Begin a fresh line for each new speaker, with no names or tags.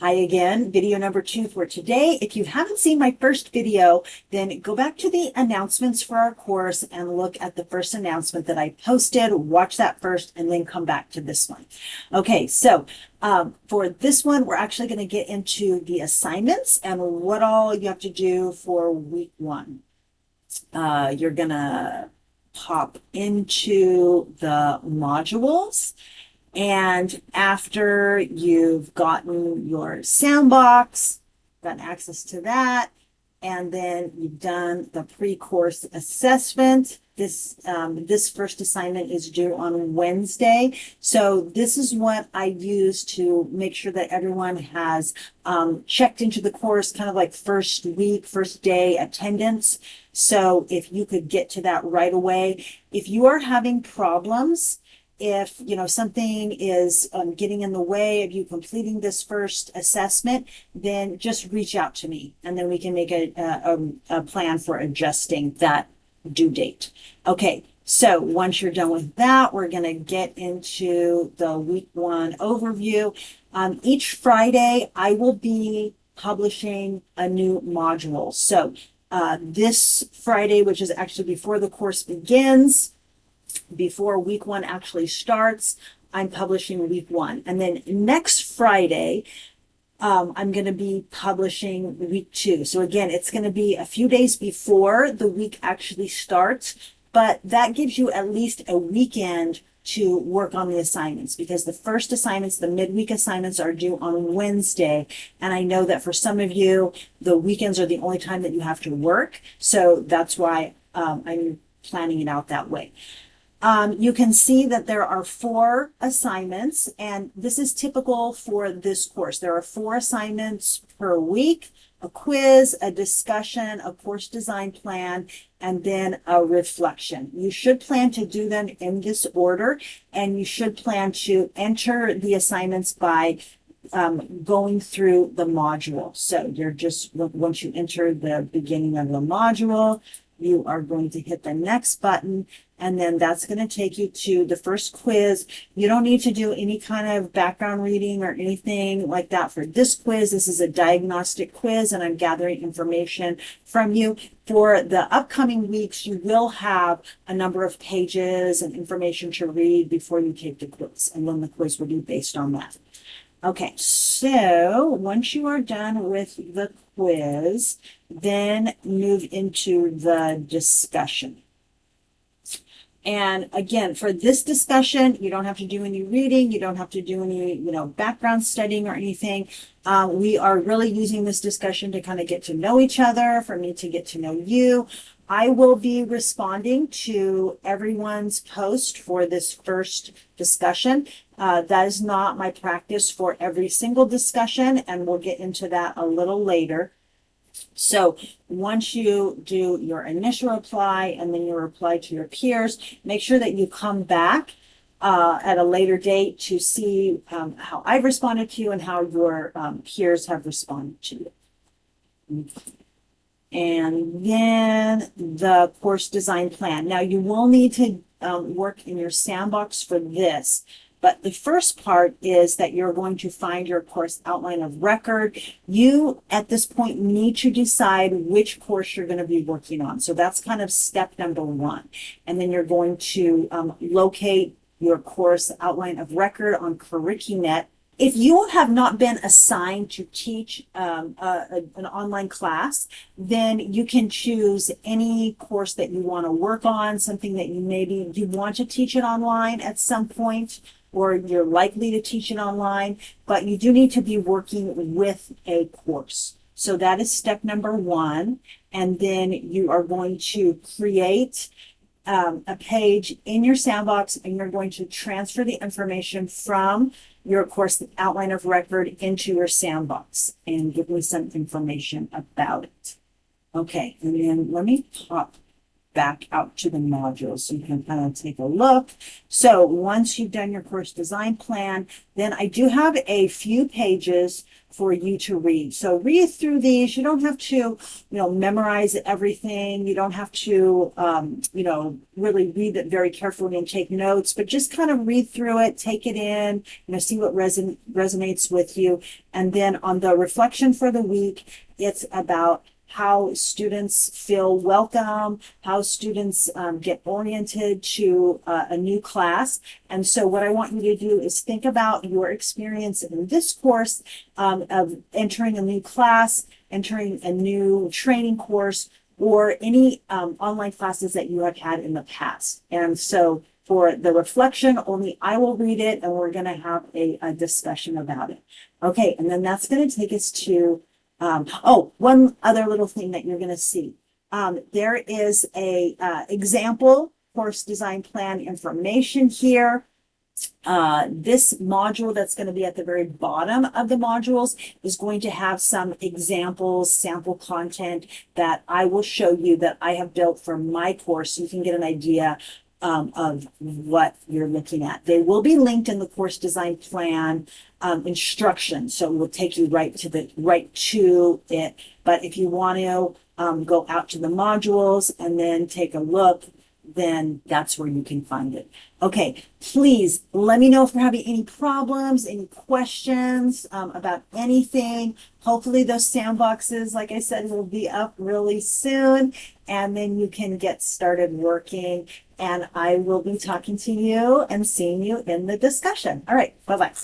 Hi again, video number 2 for today. If you haven't seen my first video, then go back to the announcements for our course and look at the first announcement that I posted. Watch that first and then come back to this one. Okay, so for this one, we're actually going to get into the assignments and what all you have to do for week 1. You're going to pop into the modules. And after you've gotten your sandbox, gotten access to that, and then you've done the pre-course assessment, this first assignment is due on Wednesday. So this is what I use to make sure that everyone has checked into the course, kind of like first week, first day attendance. So if you could get to that right away. If you are having problems, if something is getting in the way of you completing this first assessment, then just reach out to me and then we can make a plan for adjusting that due date. Okay, so once you're done with that, we're going to get into the week 1 overview. Each Friday I will be publishing a new module. So this Friday, which is actually before the course begins, before week 1 actually starts, I'm publishing week 1. And then next Friday, I'm going to be publishing week 2. So again, it's going to be a few days before the week actually starts, but that gives you at least a weekend to work on the assignments, because the first assignments, the midweek assignments, are due on Wednesday. And I know that for some of you, the weekends are the only time that you have to work. So that's why I'm planning it out that way. You can see that there are 4 assignments, and this is typical for this course. There are 4 assignments per week: a quiz, a discussion, a course design plan, and then a reflection. You should plan to do them in this order, and you should plan to enter the assignments by going through the module. So you're just, once you enter the beginning of the module, you are going to hit the next button, and then that's going to take you to the first quiz. You don't need to do any kind of background reading or anything like that for this quiz. This is a diagnostic quiz, and I'm gathering information from you. For the upcoming weeks, you will have a number of pages and information to read before you take the quiz, and then the quiz will be based on that. Okay, so once you are done with the quiz, then move into the discussion. And again, for this discussion, you don't have to do any reading. You don't have to do any, background studying or anything. We are really using this discussion to kind of get to know each other, for me to get to know you. I will be responding to everyone's post for this first discussion. That is not my practice for every single discussion, and we'll get into that a little later. So once you do your initial reply and then your reply to your peers, make sure that you come back at a later date to see how I've responded to you and how your peers have responded to you. And then the course design plan. Now you will need to work in your sandbox for this. But the first part is that you're going to find your course outline of record. You, at this point, need to decide which course you're going to be working on. So that's kind of step number 1. And then you're going to locate your course outline of record on Curricunet. If you have not been assigned to teach an online class, then you can choose any course that you want to work on, something that you want to teach it online at some point, or you're likely to teach it online, but you do need to be working with a course. So that is step number 1. And then you are going to create a page in your sandbox, and you're going to transfer the information from your course outline of record into your sandbox and give me some information about it. Okay, and then let me pop back out to the modules so you can kind of take a look. So once you've done your course design plan, then I do have a few pages for you to read. So read through these. You don't have to, memorize everything. You don't have to, really read it very carefully and take notes, but just kind of read through it, take it in, see what resonates with you. And then on the reflection for the week, it's about how students feel welcome, how students get oriented to a new class. And so what I want you to do is think about your experience in this course of entering a new class, entering a new training course, or any online classes that you have had in the past. And so for the reflection, only I will read it, and we're going to have a discussion about it. Okay, and then that's going to take us to one other little thing that you're going to see. There is a example course design plan information here. This module that's going to be at the very bottom of the modules is going to have some examples, sample content that I will show you that I have built for my course so you can get an idea of what you're looking at. They will be linked in the course design plan instructions, so it will take you right to it. But if you want to go out to the modules and then take a look, then that's where you can find it. Okay, please let me know if you're having any problems, any questions about anything. Hopefully those sandboxes, like I said, will be up really soon, and then you can get started working. And I will be talking to you and seeing you in the discussion. All right, bye-bye.